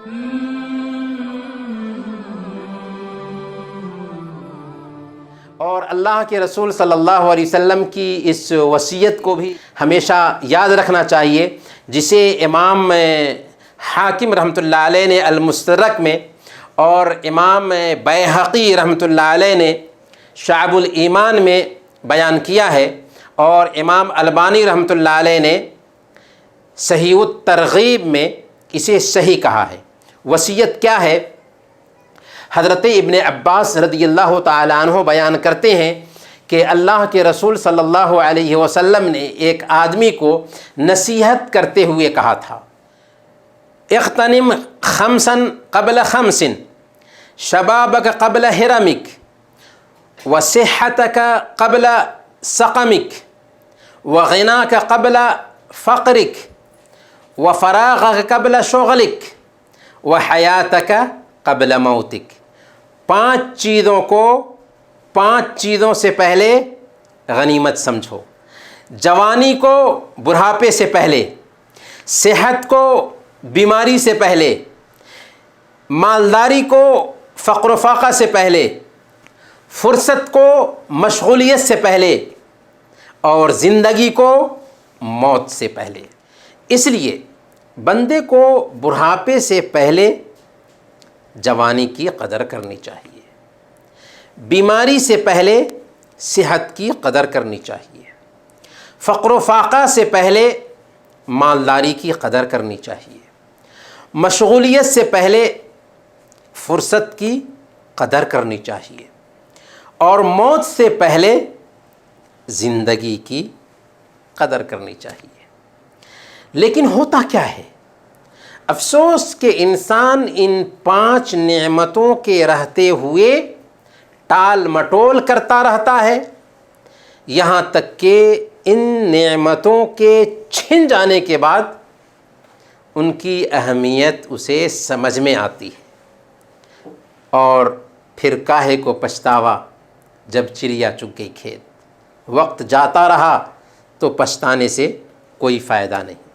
اور اللہ کے رسول صلی اللہ علیہ وسلم کی اس وصیت کو بھی ہمیشہ یاد رکھنا چاہیے، جسے امام حاکم رحمۃ اللہ علیہ نے المستدرک میں، اور امام بیہقی رحمۃ اللہ علیہ نے شعب الایمان میں بیان کیا ہے، اور امام البانی رحمۃ اللہ علیہ نے صحیح الترغیب میں اسے صحیح کہا ہے۔ وصیت کیا ہے؟ حضرت ابن عباس رضی اللہ تعالیٰ عنہ بیان کرتے ہیں کہ اللہ کے رسول صلی اللہ علیہ وسلم نے ایک آدمی کو نصیحت کرتے ہوئے کہا تھا، اغتنم خمسا قبل خمس، شبابک قبل حرمک، وصحتک قبل سقمک، وغناک قبل فقرک، وفراغک قبل شغلک، وحیاتک قبل موتک۔ 5 چیزوں کو 5 چیزوں سے پہلے غنیمت سمجھو۔ جوانی کو بڑھاپے سے پہلے، صحت کو بیماری سے پہلے، مالداری کو فقر و فاقہ سے پہلے، فرصت کو مشغولیت سے پہلے، اور زندگی کو موت سے پہلے۔ اس لیے بندے کو بڑھاپے سے پہلے جوانی کی قدر کرنی چاہیے، بیماری سے پہلے صحت کی قدر کرنی چاہیے، فقر و فاقہ سے پہلے مالداری کی قدر کرنی چاہیے، مشغولیت سے پہلے فرصت کی قدر کرنی چاہیے، اور موت سے پہلے زندگی کی قدر کرنی چاہیے۔ لیکن ہوتا کیا ہے؟ افسوس کہ انسان ان 5 نعمتوں کے رہتے ہوئے ٹال مٹول کرتا رہتا ہے، یہاں تک کہ ان نعمتوں کے چھن جانے کے بعد ان کی اہمیت اسے سمجھ میں آتی ہے، اور پھر کاہے کو پچھتاوا جب چڑیا چگ گئی کھیت۔ وقت جاتا رہا تو پچھتانے سے کوئی فائدہ نہیں۔